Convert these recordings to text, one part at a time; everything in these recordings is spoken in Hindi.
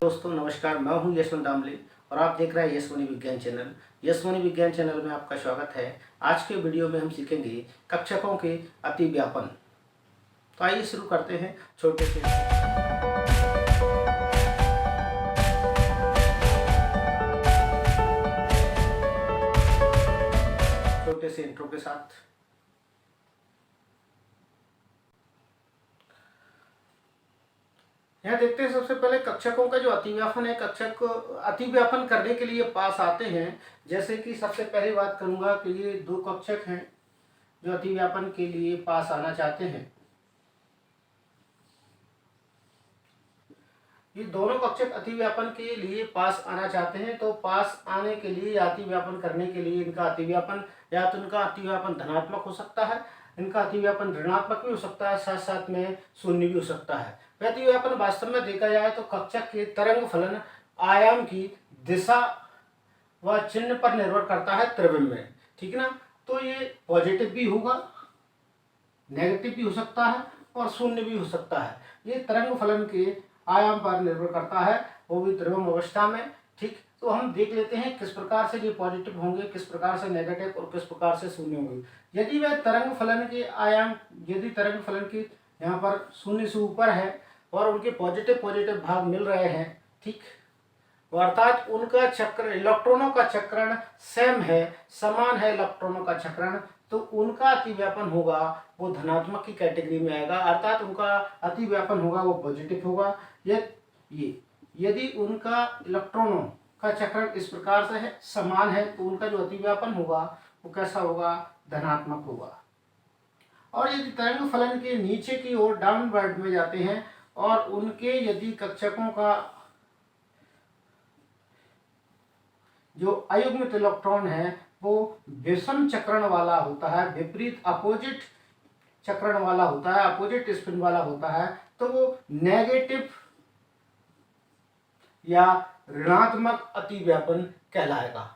दोस्तों नमस्कार, मैं हूं यशवंत दामले और आप देख रहे हैं यशवनी विज्ञान चैनल। यशवनी विज्ञान चैनल में आपका स्वागत है। आज के वीडियो में हम सीखेंगे कक्षकों के अतिव्यापन। तो आइए शुरू करते हैं छोटे से इंट्रो के साथ। यहाँ देखते हैं सबसे पहले कक्षकों का जो अतिव्यापन है। कक्षक अतिव्यापन करने के लिए पास आते हैं। जैसे कि सबसे पहली बात करूंगा कि ये दो कक्षक हैं जो अतिव्यापन के लिए पास आना चाहते हैं। ये दोनों कक्षक अतिव्यापन के लिए पास आना चाहते हैं। तो पास आने के लिए या अतिव्यापन करने के लिए इनका अतिव्यापन या तो इनका अतिव्यापन धनात्मक हो सकता है, इनका अतिव्यापन ऋणात्मक भी हो सकता है, साथ साथ में शून्य भी हो सकता है। अतिव्यापन वास्तव में देखा जाए तो कक्षक के तरंग फलन आयाम की दिशा व चिन्ह पर निर्भर करता है त्रिविम में, ठीक है ना। तो ये पॉजिटिव भी होगा, नेगेटिव भी हो सकता है और शून्य भी हो सकता है। ये तरंग फलन के आयाम पर निर्भर करता है, वो भी त्रिविम अवस्था में, ठीक। तो हम देख लेते हैं किस प्रकार से ये पॉजिटिव होंगे, किस प्रकार से नेगेटिव और किस प्रकार से शून्य होंगे। यदि वह तरंग फलन के आयाम, यदि तरंग फलन की यहाँ पर शून्य से ऊपर है और उनके पॉजिटिव भाग मिल रहे हैं, ठीक, अर्थात उनका चक्र, इलेक्ट्रॉनों का चक्रण सेम है, समान है इलेक्ट्रॉनों का चक्रण, तो उनका अतिव्यापन होगा वो धनात्मक की कैटेगरी में आएगा, अर्थात उनका अतिव्यापन होगा वो पॉजिटिव होगा। यदि उनका इलेक्ट्रॉनों का चक्रण इस प्रकार से है, समान है, तो उनका जो अतिव्यापन होगा वो कैसा होगा, धनात्मक होगा। और यदि तरंग फलन के नीचे की ओर डाउनवर्ड में जाते हैं और उनके यदि कक्षकों का जो अयुग्मित इलेक्ट्रॉन है वो विषम चक्रण वाला होता है, विपरीत अपोजिट चक्रण वाला होता है, अपोजिट स्पिन वाला होता है, तो वो नेगेटिव या ऋणात्मक अतिव्यापन कहलाएगा।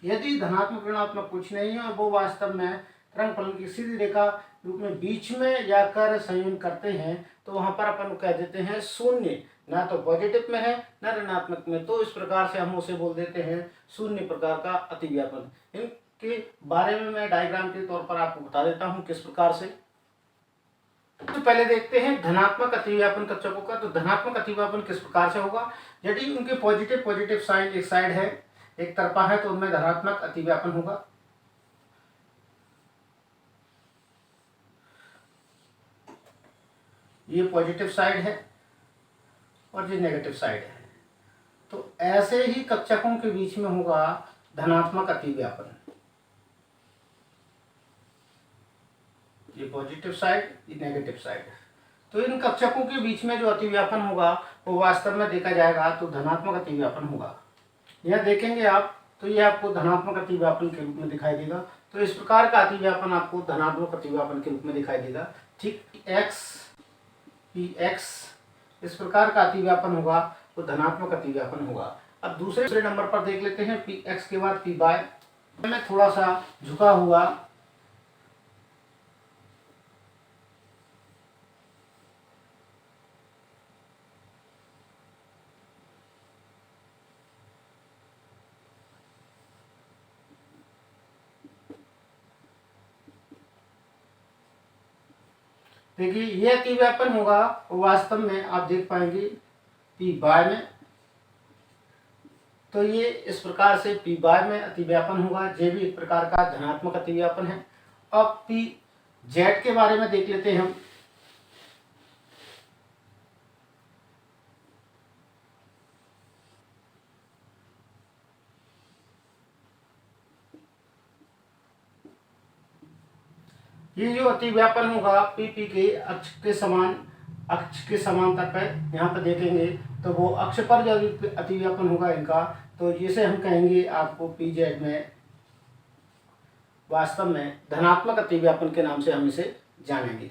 यदि धनात्मक ऋणात्मक कुछ नहीं है और वो वास्तव में तरंग फलन की सीधी रेखा रूप में बीच में जाकर संयोजन करते हैं, तो वहां पर अपन कह देते हैं शून्य, ना तो पॉजिटिव में है ना ऋणात्मक में, तो इस प्रकार से हम उसे बोल देते हैं शून्य प्रकार का अतिव्यापन। इनके बारे में मैं डायग्राम के तौर पर आपको बता देता हूं किस प्रकार से। तो पहले देखते हैं धनात्मक अतिव्यापन कक्षकों का। तो धनात्मक अतिव्यापन किस प्रकार से होगा, यदि उनके पॉजिटिव साइन एक साइड है, एक तरफा है, तो उनमें धनात्मक अतिव्यापन होगा। ये पॉजिटिव साइड है और ये नेगेटिव साइड है, तो ऐसे ही कक्षकों के बीच में होगा धनात्मक अतिव्यापन। ये पॉजिटिव साइड, ये नेगेटिव साइड। तो इन कक्षकों के बीच में जो अतिव्यापन होगा वो वास्तव में देखा जाएगा तो धनात्मक अतिव्यापन होगा। यह देखेंगे आप तो ये आपको धनात्मक अतिव्यापन के रूप में दिखाई देगा। तो इस प्रकार का अतिव्यापन आपको धनात्मक अतिव्यापन के रूप में दिखाई देगा, ठीक। Px इस प्रकार का अतिव्यापन होगा तो धनात्मक अतिव्यापन होगा। अब दूसरे नंबर पर देख लेते हैं Px के बाद Py में थोड़ा सा झुका हुआ देखिए, ये अतिव्यापन होगा वास्तव में आप देख पाएंगे Py में, तो ये इस प्रकार से Py में अतिव्यापन होगा। ये भी एक प्रकार का धनात्मक अतिव्यापन है। अब Pz के बारे में देख लेते हैं हम। ये जो अतिव्यापन होगा PP के अक्ष के समांतर पर यहाँ पर देखेंगे तो वो अक्ष पर जो अतिव्यापन होगा इनका, तो जिसे हम कहेंगे आपको PZ में वास्तव में धनात्मक अतिव्यापन के नाम से हम इसे जानेंगे।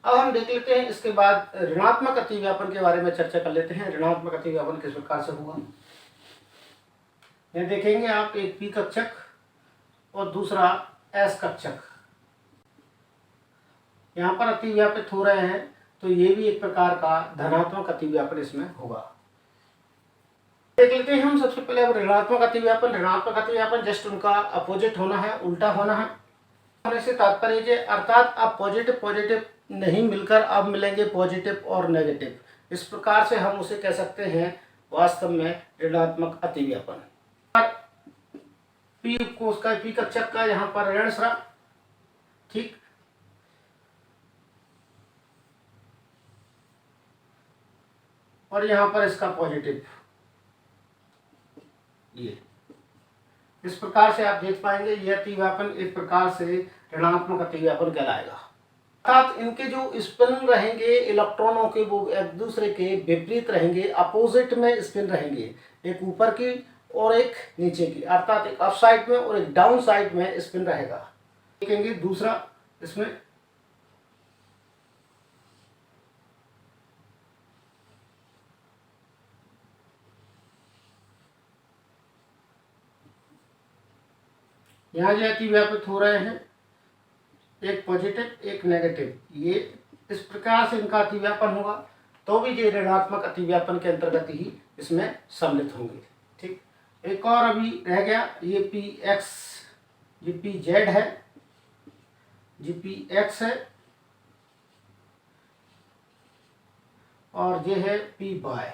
अब हम देख लेते हैं इसके बाद ऋणात्मक अतिव्यापन के बारे में चर्चा कर लेते हैं। ऋणात्मक अतिव्यापन किस प्रकार से होगा, यह देखेंगे आप, एक P कक्षक और दूसरा S कक्षक यहाँ पर अतिव्यापित हो रहे हैं, तो ये भी एक प्रकार का धनात्मक अतिव्यापन इसमें होगा। देख लेते हैं हम सबसे पहले अब ऋणात्मक अतिव्यापन। ऋणात्मक अतिव्यापन जस्ट उनका अपोजिट होना है, उल्टा होना है। होने से तात्पर्य ये, अर्थात अब पॉजिटिव पॉजिटिव नहीं मिलकर अब मिलेंगे पॉजिटिव और नेगेटिव। इस प्रकार से हम उसे कह सकते हैं वास्तव में ऋणात्मक अतिव्यापन। पी कोश का, पी कक्षक का यहाँ पर ऋण श्रम, ठीक, और यहाँ पर इसका पॉजिटिव। ये इस प्रकार से आप देख पाएंगे यह अतिव्यापन एक प्रकार से ऋणात्मक अतिव्यापन कहलाएगा। अर्थात इनके जो स्पिन रहेंगे इलेक्ट्रॉनों के वो एक दूसरे के विपरीत रहेंगे, अपोजिट में स्पिन रहेंगे, एक ऊपर की और एक नीचे की, अर्थात एक अप साइड में और एक डाउन साइड में स्पिन रहेगा। देखेंगे दूसरा इसमें यहाँ जो अतिव्यापित हो रहे हैं, एक पॉजिटिव एक नेगेटिव, ये इस प्रकार से इनका अतिव्यापन होगा, तो भी ये ऋणात्मक अतिव्यापन के अंतर्गत ही इसमें सम्मिलित होंगे। ठीक, एक और अभी रह गया, ये पी एक्स, ये पी जेड है, ये पी एक्स है, और ये है पी वाई।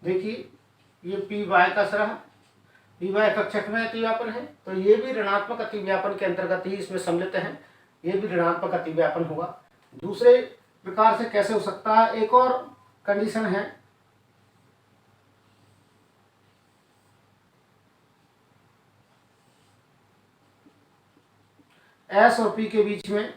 देखिए ये पी वाई का सरह, पी वाई कक्षक में अतिव्यापन है, तो ये भी ऋणात्मक अतिव्यापन के अंतर्गत ही इसमें सम्मिलित है, ये भी ऋणात्मक अतिव्यापन होगा। दूसरे प्रकार से कैसे हो सकता है, एक और कंडीशन है, एस और पी के बीच में,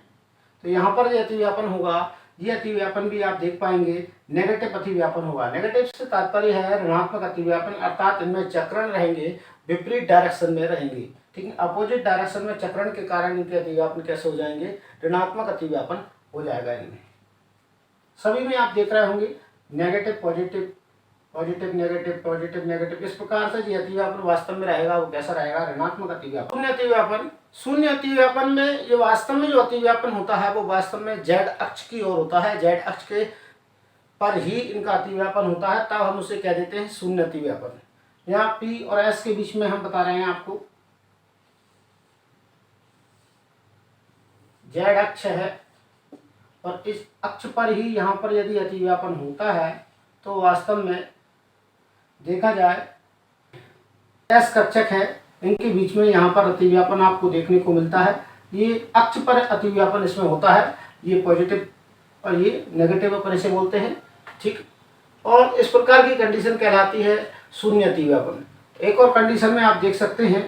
तो यहाँ पर ये अतिव्यापन होगा। ये अतिव्यापन भी आप देख पाएंगे नेगेटिव अतिव्यापन होगा। नेगेटिव से तात्पर्य है ऋणात्मक अतिव्यापन, अर्थात इनमें चक्रण रहेंगे, विपरीत डायरेक्शन में रहेंगे। ठीक है, अपोजिट डायरेक्शन में चक्रण के कारण इनके अतिव्यापन कैसे हो जाएंगे, ऋणात्मक अतिव्यापन हो जाएगा। इनमें सभी में आप देख रहे होंगे negative positive, positive negative, positive negative, इस प्रकार से जो अतिव्यापन वास्तव में रहेगा वो कैसा रहेगा, ऋणात्मक अतिव्यापन। शून्य अतिव्यापन, शून्य अतिव्यापन में ये वास्तव में जो अतिव्यापन होता है वो वास्तव में जेड अक्ष की ओर होता है, जेड अक्ष के पर ही इनका अतिव्यापन होता है, तब हम उसे कह देते हैं शून्य अतिव्यापन। यहाँ पी और एस के बीच में हम बता रहे हैं आपको, जेड अक्ष है और इस अक्ष पर ही यहाँ पर यदि अतिव्यापन होता है तो वास्तव में देखा जाए एस कक्षक है, इनके बीच में यहाँ पर अतिव्यापन आपको देखने को मिलता है। ये अक्ष पर अतिव्यापन इसमें होता है, ये पॉजिटिव और ये नेगेटिव पर इसे बोलते हैं। ठीक, और इस प्रकार की कंडीशन कहलाती है शून्य अतिव्यापन। एक और कंडीशन में आप देख सकते हैं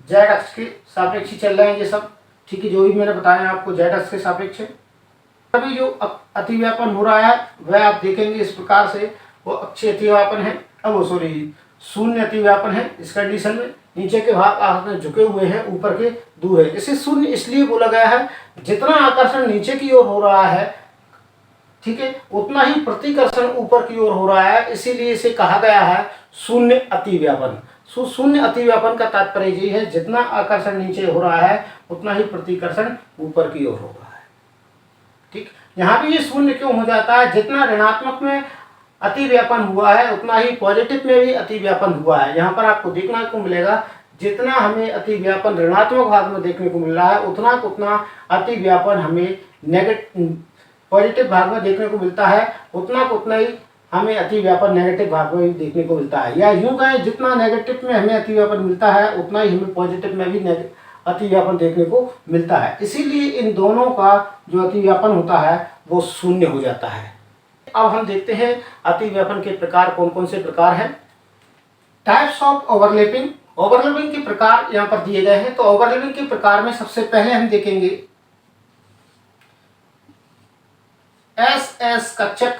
जेड अक्ष के सापेक्ष चल रहे हैं ये सब, ठीक है, जो भी मैंने बताया आपको जेड अक्ष के सापेक्ष। अभी जो अतिव्यापन हो रहा है वह आप देखेंगे इस प्रकार से, वो अक्षीय अतिव्यापन है, अब सॉरी शून्य अतिव्यापन है। इस कंडीशन में नीचे के भाग आपस में झुके हुए हैं, ऊपर के दूर है। इसे शून्य इसलिए बोला गया है, जितना आकर्षण नीचे की ओर हो रहा है, ठीक है, उतना ही प्रतिकर्षण ऊपर की ओर हो रहा है, इसीलिए इसे कहा गया है शून्य अतिव्यापन। शून्य अतिव्यापन का तात्पर्य यही है, जितना आकर्षण नीचे हो रहा है उतना ही प्रतिकर्षण ऊपर की ओर हो रहा है। ठीक, यहाँ भी ये शून्य क्यों हो जाता है, जितना ऋणात्मक में अतिव्यापन हुआ है उतना ही पॉजिटिव में भी अतिव्यापन हुआ है। यहाँ पर आपको देखने को मिलेगा जितना हमें अतिव्यापन ऋणात्मक भाग में देखने को मिल रहा है उतना अतिव्यापन हमें नेगेटिव पॉजिटिव भाग में देखने को मिलता है, उतना ही हमें अतिव्यापन नेगेटिव भाग में भी देखने को मिलता है। या यूं कहें जितना नेगेटिव में हमें अतिव्यापन मिलता है उतना ही हमें पॉजिटिव में भी अतिव्यापन देखने को मिलता है। इसीलिए इन दोनों का जो अतिव्यापन होता है वो शून्य हो जाता है। अब हम देखते हैं अतिव्यापन के प्रकार कौन कौन से प्रकार हैं। टाइप्स ऑफ ओवरलैपिंग, ओवरलैपिंग के प्रकार यहाँ पर दिए गए हैं। तो ओवरलैपिंग के प्रकार में सबसे पहले हम देखेंगे एस एस कक्षक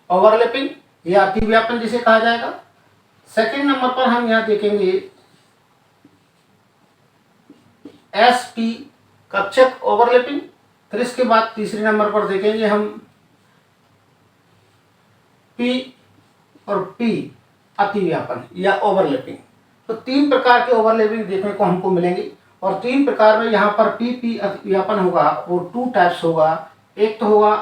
ओवरलैपिंग, यह अतिव्यापन जिसे कहा जाएगा। सेकंड नंबर पर हम यहाँ देखेंगे एस पी कक्षक ओवरलैपिंग, फिर इसके बाद तीसरे नंबर पर देखेंगे हम पी और पी अतिव्यापन या ओवरलैपिंग। तो 3 प्रकार के ओवरलैपिंग देखने को हमको मिलेंगे और 3 प्रकार में यहाँ पर पी अतिव्यापन होगा वो 2 टाइप्स होगा। एक तो होगा,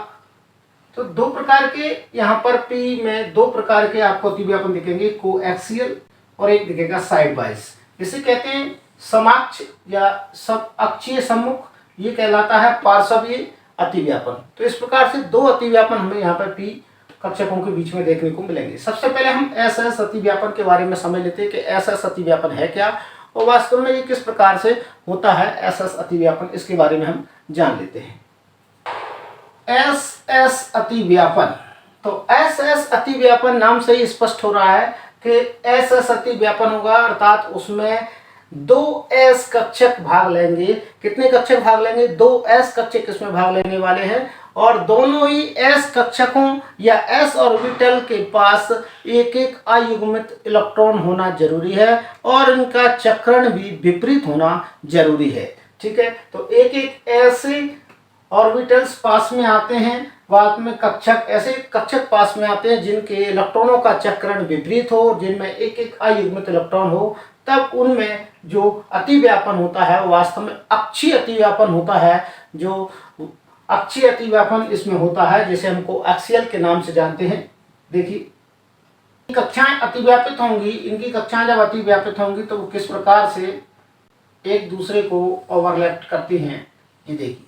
तो 2 प्रकार के यहाँ पर पी में 2 प्रकार के आपको अतिव्यापन दिखेंगे, कोएक्सियल और एक दिखेगा साइड वाइज। इसे कहते हैं समाक्ष या सब अक्षीय सम्मुख, ये कहलाता है पार्श्वीय अतिव्यापन। तो इस प्रकार से 2 अतिव्यापन हमें यहाँ पर पी कक्षकों के बीच में देखने को मिलेंगे। सबसे पहले हम एस एस अतिव्यापन के बारे में समझ लेते हैं कि एस एस अतिव्यापन है क्या और वास्तव में ये किस प्रकार से होता है। एस एस अतिव्यापन, इसके बारे में हम जान लेते हैं। एस एस अतिव्यापन, तो एस एस अतिव्यापन नाम से ही स्पष्ट हो रहा है कि एस एस अतिव्यापन होगा, अर्थात उसमें 2 एस कक्षक भाग लेंगे। कितने कक्षक भाग लेंगे? 2 एस कक्षक इसमें भाग लेने वाले हैं और दोनों ही एस कक्षकों या एस ऑर्बिटल के पास एक एक अयुग्मित इलेक्ट्रॉन होना जरूरी है और इनका चक्रण भी विपरीत होना जरूरी है। ठीक है, तो एक एक ऐसे ऑर्बिटल्स पास में आते हैं, बाद में कक्षक, ऐसे कक्षक पास में आते हैं जिनके इलेक्ट्रॉनों का चक्रण विपरीत हो, जिनमें एक एक अयुग्मित इलेक्ट्रॉन हो, तब उनमें जो अतिव्यापन होता है वास्तव में अक्षीय अतिव्यापन होता है। जो अक्षीय अतिव्यापन इसमें होता है, जैसे हमको एक्सियल के नाम से जानते हैं। देखिए कक्षाएं अतिव्यापित होंगी, इनकी कक्षाएं जब अतिव्यापित होंगी तो वो किस प्रकार से एक दूसरे को ओवरलैप करती हैं, ये देखिए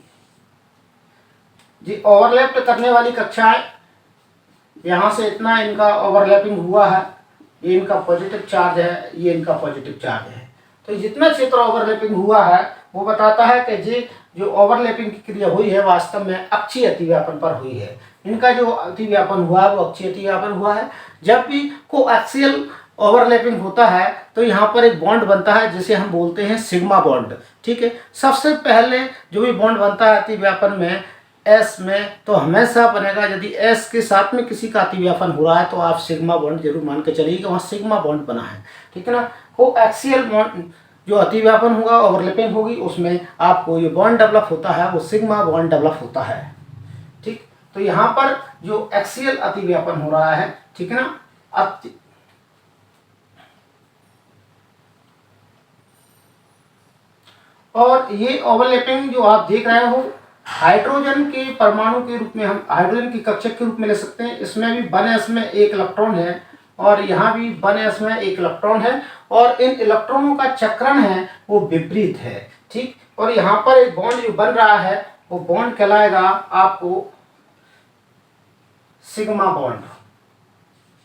जी। ओवरलैप करने वाली कक्षाएं, यहाँ से इतना इनका ओवरलैपिंग हुआ है, ये इनका पॉजिटिव चार्ज है, ये इनका पॉजिटिव चार्ज है। तो जितना क्षेत्र ओवरलैपिंग हुआ है वो बताता है कि जी जो ओवरलैपिंग की क्रिया हुई है वास्तव में अक्षीय अतिव्यापन पर हुई है। इनका जो अतिव्यापन हुआ है वो अक्षीय अतिव्यापन हुआ है। जब भी कोएक्सियल ओवरलैपिंग होता है तो यहाँ पर एक बॉन्ड बनता है जिसे हम बोलते हैं सिग्मा बॉन्ड। ठीक है, सबसे पहले जो भी बॉन्ड बनता है अतिव्यापन में एस में, तो हमेशा बनेगा, यदि एस के साथ में किसी का अतिव्यापन हो रहा है तो आप सिग्मा बॉन्ड जरूर मान के चलिए कि वहाँ सिग्मा बॉन्ड बना है। ठीक है ना, कोएक्सियल बॉन्ड जो अतिव्यापन होगा, ओवरलैपिंग होगी, उसमें आपको ये बॉन्ड डेवलप होता है वो सिग्मा बॉन्ड डेवलप होता है। ठीक, तो यहाँ पर जो एक्सियल अतिव्यापन हो रहा है, ठीक है ना, और ये ओवरलैपिंग जो आप देख रहे हो हाइड्रोजन के परमाणु के रूप में, हम हाइड्रोजन की कक्षक के रूप में ले सकते हैं। इसमें भी 1s में 1 इलेक्ट्रॉन है और यहाँ भी 1s में 1 इलेक्ट्रॉन है और इन इलेक्ट्रॉनों का चक्रण है वो विपरीत है। ठीक, और यहाँ पर एक बॉन्ड जो बन रहा है वो बॉन्ड कहलाएगा आपको सिग्मा बॉन्ड।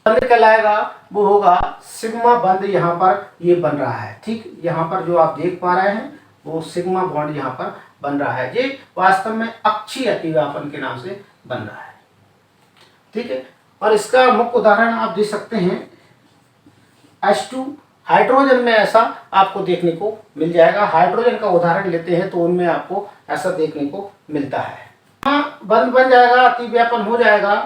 बंद कहलाएगा वो होगा सिग्मा बंद, यहाँ पर ये बन रहा है। ठीक, यहाँ पर जो आप देख पा रहे हैं वो सिग्मा बॉन्ड यहाँ पर बन रहा है, ये वास्तव में अक्षीय अतिव्यापन के नाम से बन रहा है। ठीक है, और इसका मुख्य उदाहरण आप दे सकते हैं H2, हाइड्रोजन में ऐसा आपको देखने को मिल जाएगा। हाइड्रोजन का उदाहरण लेते हैं तो उनमें आपको ऐसा देखने को मिलता है। हाँ, बंद बन जाएगा, अतिव्यापन हो जाएगा।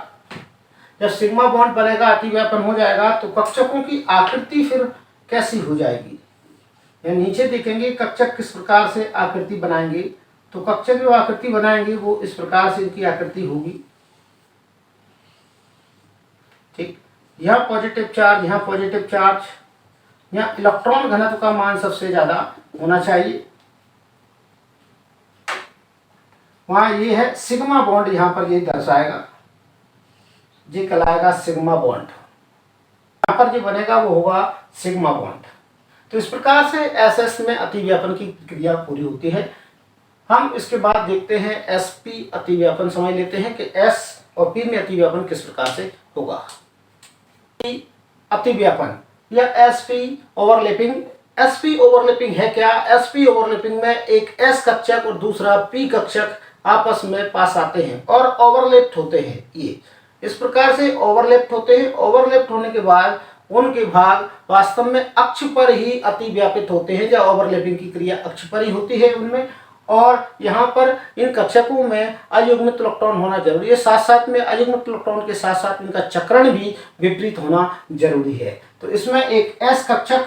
जब सिग्मा बॉन्ड बनेगा, अतिव्यापन हो जाएगा, तो कक्षकों की आकृति फिर कैसी हो जाएगी, नीचे देखेंगे कक्षक किस प्रकार से आकृति बनाएंगे। तो कक्षक जो आकृति बनाएंगे वो इस प्रकार से इनकी आकृति होगी। ठीक, यह पॉजिटिव चार्ज, यहाँ पॉजिटिव चार्ज, यहाँ इलेक्ट्रॉन घनत्व का मान सबसे ज्यादा होना चाहिए। वहां ये है सिग्मा बॉन्ड, यहाँ पर ये दर्शाएगा, ये कहलाएगा सिग्मा बॉन्ड। यहाँ पर जो बनेगा वो होगा सिग्मा बॉन्ड। तो इस प्रकार से एस में अतिव्यापन की क्रिया पूरी होती है। हम इसके बाद देखते हैं एसपी अतिव्यापन, समझ लेते हैं कि एस और पी में अतिव्यापन किस प्रकार से होगा। अतिव्यापन या एसपी ओवरलैपिंग। एसपी ओवरलैपिंग है क्या? एसपी ओवरलैपिंग में एक एस कक्षक और दूसरा पी कक्षक आपस में पास आते हैं और ओवरलैप्ड होते हैं। ये इस प्रकार से ओवरलैप्ड होते हैं। ओवरलैप्ड होने के बाद उनके भाग वास्तव में अक्ष पर ही अतिव्यापित होते हैं, या ओवरलैपिंग की क्रिया अक्ष पर ही होती है उनमें। और यहाँ पर इन कक्षकों में अयुग्मित इलेक्ट्रॉन होना जरूरी है, साथ साथ में अयुग्मित इलेक्ट्रॉन के साथ साथ इनका चक्रण भी विपरीत होना जरूरी है। तो इसमें एक एस कक्षक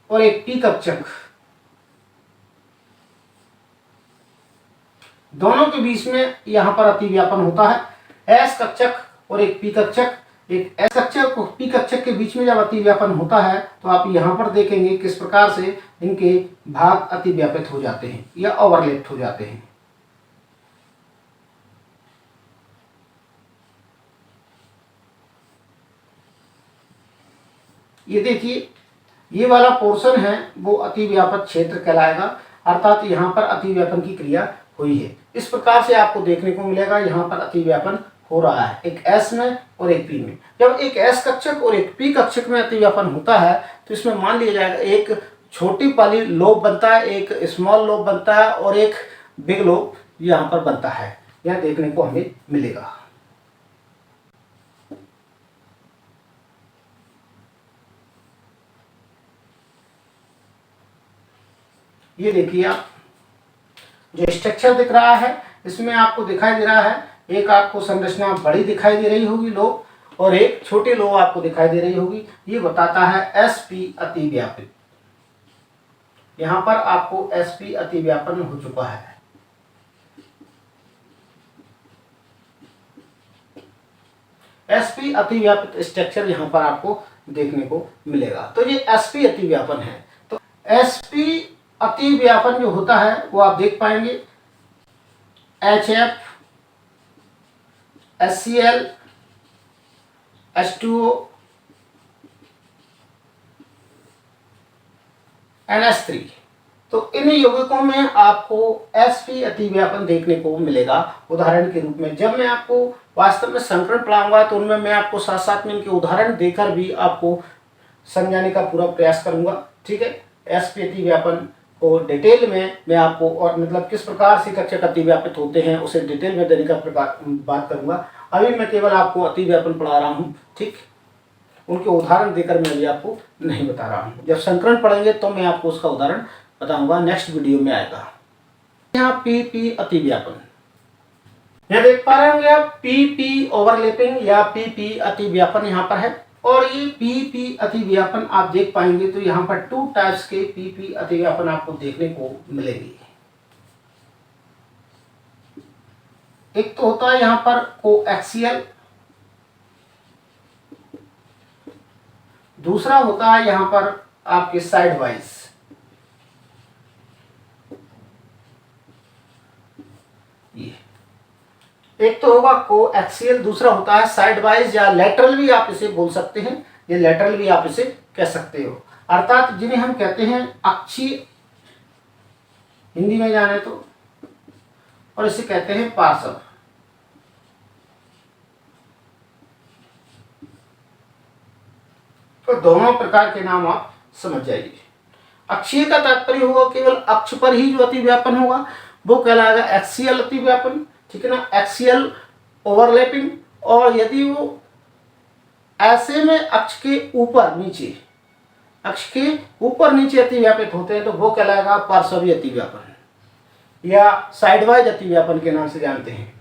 और एक पी कक्षक दोनों के बीच में यहाँ पर अतिव्यापन होता है। एस कक्षक और एक पी कक्षक, एक एस कक्षक और पी कक्षक के बीच में जब अतिव्यापन होता है तो आप यहाँ पर देखेंगे किस प्रकार से इनके भाग अतिव्यापित हो जाते हैं या ओवरलैप हो जाते हैं। ये देखिए, ये वाला पोर्शन है वो अतिव्यापक क्षेत्र कहलाएगा, अर्थात यहाँ पर अतिव्यापन की क्रिया हुई है। इस प्रकार से आपको देखने को मिलेगा यहाँ पर अतिव्यापन हो रहा है, एक एस में और एक पी में। जब एक एस कक्षक और एक पी कक्षक में अतिव्यापन होता है तो इसमें मान लिया जाएगा एक छोटी वाली लोब बनता है, एक स्मॉल लोब बनता है और एक बिग लोब यहाँ पर बनता है, यह देखने को हमें मिलेगा। ये देखिए आप, जो स्ट्रक्चर दिख रहा है इसमें आपको दिखाई दे रहा है, एक आपको संरचना बड़ी दिखाई दे रही होगी लोब, और एक छोटी लोब आपको दिखाई दे रही होगी। ये बताता है एसपी अतिव्यापित। यहाँ पर आपको एसपी अतिव्यापन हो चुका है। एसपी अतिव्यापित स्ट्रक्चर यहाँ पर आपको देखने को मिलेगा। तो ये एसपी अतिव्यापन है। तो एसपी अतिव्यापन जो होता है वो आप देख पाएंगे HF, HCl, H2O, NH3। तो इन यौगिकों में आपको एसपी अतिव्यापन देखने को मिलेगा। उदाहरण के रूप में जब मैं आपको वास्तव में संकरण पढ़ाऊंगा तो उनमें मैं आपको साथ साथ में इनके उदाहरण देकर भी आपको समझाने का पूरा प्रयास करूंगा। ठीक है, एसपी अतिव्यापन को डिटेल में मैं आपको, और मतलब किस प्रकार से कक्षक अतिव्यापित होते हैं उसे डिटेल में देने का बात करूंगा। अभी मैं केवल आपको अतिव्यापन पढ़ा रहा हूँ, ठीक, उनके उदाहरण देकर मैं अभी आपको नहीं बता रहा हूँ। जब संकरण पढ़ेंगे तो मैं आपको उसका उदाहरण बताऊंगा, नेक्स्ट वीडियो में आएगा। यहाँ पी अतिव्यापन, यहाँ देख पा रहे होंगे आप, पी ओवरलैपिंग या पी अतिव्यापन यहाँ पर है। और ये पी अतिव्यापन आप देख पाएंगे तो यहाँ पर 2 टाइप्स के पी अतिव्यापन आपको देखने को मिलेंगे। एक तो होता है यहाँ पर कोएक्सियल, दूसरा होता है यहाँ पर आपके साइड वाइज। ये एक तो होगा कोएक्सियल, दूसरा होता है साइड वाइज या लेटरल भी आप इसे बोल सकते हैं, ये लेटरल भी आप इसे कह सकते हो, अर्थात जिन्हें हम कहते हैं अक्षीय हिंदी में जाने तो, और इसे कहते हैं पार्श्व। तो दोनों प्रकार के नाम आप समझ जाइए। अक्षीय का तात्पर्य होगा केवल अक्ष पर ही जो अतिव्यापन होगा वो कहलाएगा एक्सियल अतिव्यापन, ठीक है ना, एक्सियल ओवरलैपिंग। और यदि वो ऐसे में अक्ष के ऊपर नीचे, अक्ष के ऊपर नीचे अतिव्यापित होते हैं तो वो कहलाएगा पार्श्वी अतिव्यापन या साइडवाइज अतिव्यापन के नाम से जानते हैं।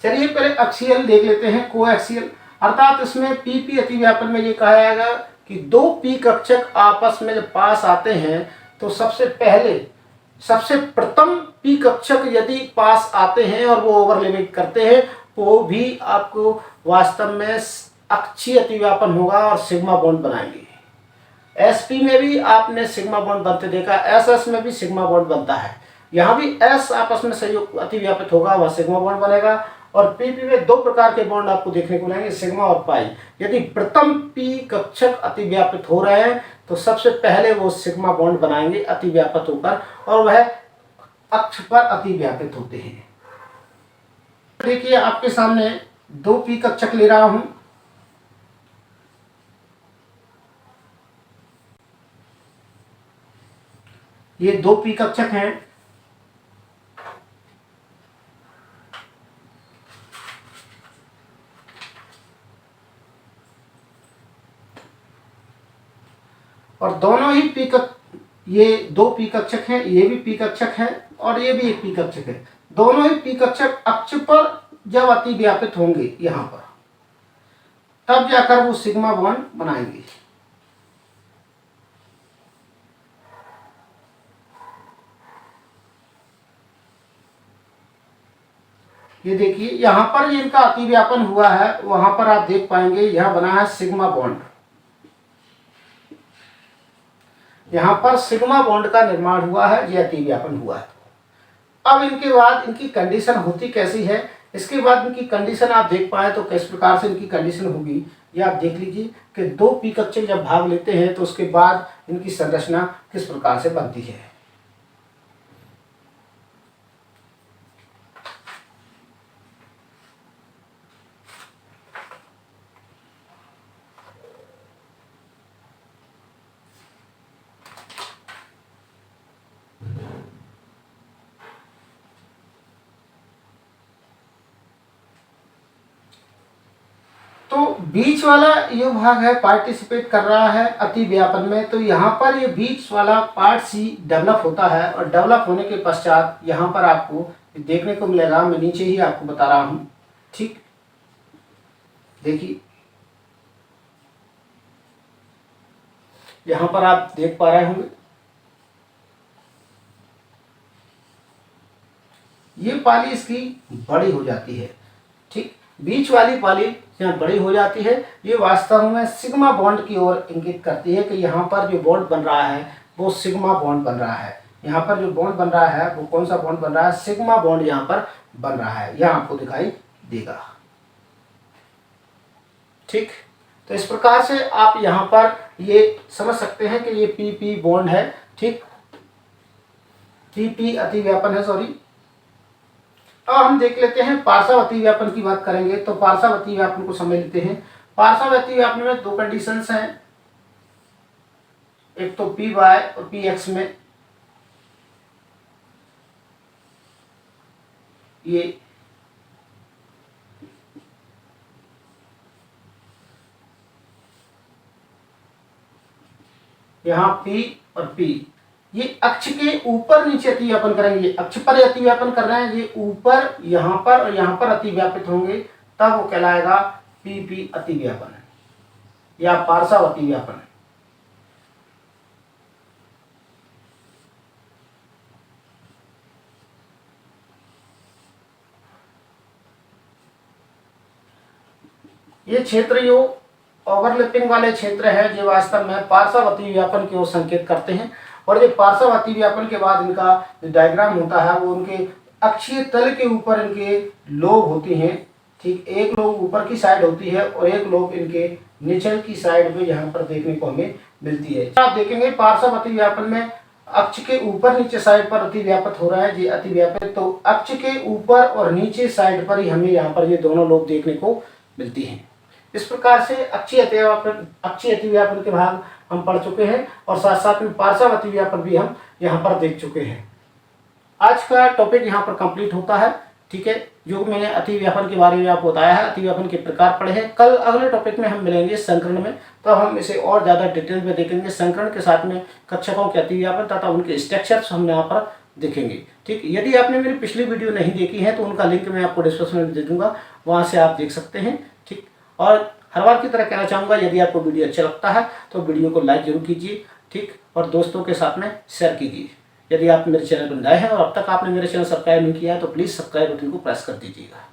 चलिए पहले अक्षीयल देख लेते हैं, कोएक्सियल, अर्थात इसमें पी अतिव्यापन में ये कहा जाएगा कि 2 पी कक्षक आपस में जब पास आते हैं तो सबसे प्रथम पी कक्षक यदि पास आते हैं और वो ओवरलैपिंग करते हैं वो भी आपको वास्तव में अक्षीय अतिव्यापन होगा और सिग्मा बॉन्ड बनाएंगे। एसपी में भी आपने सिग्मा बॉन्ड बनते देखा, एसएस में भी सिग्मा बॉन्ड बनता है, यहाँ भी एस आपस में संयुक्त अतिव्यापित होगा, वह सिग्मा बॉन्ड बनेगा। और पीपी में 2 प्रकार के बॉन्ड आपको देखने को मिलेंगे, सिग्मा और पाई। यदि प्रथम पी कक्षक अतिव्यापित हो रहे हैं तो सबसे पहले वो सिग्मा बॉन्ड बनाएंगे अतिव्यापित होकर, और वह अक्ष पर अतिव्यापित होते हैं। देखिए आपके सामने 2 पी कक्षक ले रहा हूं, ये 2 पी कक्षक हैं, और दोनों ही ये 2 पी कक्षक हैं, ये भी पी कक्षक है और ये भी एक पी कक्षक है। दोनों ही पी कक्षक अक्ष पर जब अतिव्यापित होंगे यहाँ पर, तब जाकर वो सिग्मा बॉन्ड बनाएंगे। ये देखिए यहाँ पर ये इनका अतिव्यापन हुआ है, वहां पर आप देख पाएंगे यह बना है सिग्मा बॉन्ड। यहाँ पर सिग्मा बॉन्ड का निर्माण हुआ है, ये अतिव्यापन हुआ है। अब इनके बाद इनकी कंडीशन होती कैसी है, इसके बाद इनकी कंडीशन आप देख पाए तो किस प्रकार से इनकी कंडीशन होगी, ये आप देख लीजिए कि 2 पी कक्षक जब भाग लेते हैं तो उसके बाद इनकी संरचना किस प्रकार से बनती है। तो बीच वाला ये भाग है पार्टिसिपेट कर रहा है अतिव्यापन में, तो यहाँ पर ये बीच वाला पार्ट सी डेवलप होता है और डेवलप होने के पश्चात यहाँ पर आपको देखने को मिलेगा, मैं नीचे ही आपको बता रहा हूँ। ठीक, देखिए यहाँ पर आप देख पा रहे होंगे ये पाली इसकी बड़ी हो जाती है। ठीक, बीच वाली पाली यहाँ बड़ी हो जाती है, ये वास्तव में सिग्मा बॉन्ड की ओर इंगित करती है कि यहाँ पर जो बॉन्ड बन रहा है वो सिग्मा बॉन्ड बन रहा है। यहाँ पर जो बॉन्ड बन रहा है वो कौन सा बॉन्ड बन रहा है, सिग्मा बॉन्ड यहाँ पर बन रहा है, यह आपको दिखाई देगा। ठीक, तो इस प्रकार से आप यहाँ पर ये समझ सकते हैं कि ये पी पी बॉन्ड है। ठीक, पी पी अतिव्यापन है, सॉरी। अब हम देख लेते हैं पार्श्व अतिव्यापन की बात करेंगे, तो पार्श्व अतिव्यापन को समझ लेते हैं। पार्श्व अतिव्यापन में 2 कंडीशंस हैं, एक तो पी वाई और पी एक्स में ये यहाँ P और P ये अक्ष के ऊपर नीचे अतिव्यापन करेंगे, अक्ष पर अतिव्यापन कर रहे हैं, ये ऊपर यहाँ पर और यहाँ पर अतिव्यापित होंगे, तब वो कहलाएगा पी पी अतिव्यापन या पार्श्व अतिव्यापन। ये क्षेत्र जो ओवरलैपिंग वाले क्षेत्र है, जो वास्तव में पार्श्व अतिव्यापन की ओर संकेत करते हैं। और ये पार्श्व अतिव्यापन के बाद इनका जो डायग्राम होता है वो उनके अक्षीय तल के ऊपर इनके लोब होती हैं। ठीक, एक लोब ऊपर की साइड होती है और एक लोब इनके नीचे की साइड में यहाँ पर देखने को हमें मिलती है। आप देखेंगे पार्श्व अतिव्यापन में अक्ष के ऊपर नीचे साइड पर अतिव्यापित हो रहा है, ये अतिव्यापित, तो अक्ष के ऊपर और नीचे साइड पर ही हमें यहाँ पर ये दोनों लोब देखने को मिलती हैं। इस प्रकार से अक्षीय अतिव्यापन के भाग हम पढ़ चुके हैं और साथ साथ में पार्श्व अतिव्यापन भी हम यहाँ पर देख चुके हैं। आज का टॉपिक यहाँ पर कंप्लीट होता है। ठीक है, जो मैंने अतिव्यापन के बारे में आपको बताया है, अतिव्यापन के प्रकार पढ़े हैं। कल अगले टॉपिक में हम मिलेंगे संकरण में, तो हम इसे और ज़्यादा डिटेल में देखेंगे। संकरण के साथ में कक्षकों के अतिव्यापन तथा उनके स्ट्रक्चर्स हम यहाँ पर देखेंगे। ठीक, यदि आपने मेरी पिछली वीडियो नहीं देखी है तो उनका लिंक मैं आपको डिस्क्रिप्शन में दे दूँगा, वहाँ से आप देख सकते हैं। ठीक, और हर बार की तरह कहना चाहूँगा, यदि आपको वीडियो अच्छा लगता है तो वीडियो को लाइक जरूर कीजिए। ठीक, और दोस्तों के साथ में शेयर कीजिए। यदि आप मेरे चैनल पर नए हैं और अब तक आपने मेरे चैनल सब्सक्राइब नहीं किया है तो प्लीज़ सब्सक्राइब बटन को प्रेस कर दीजिएगा।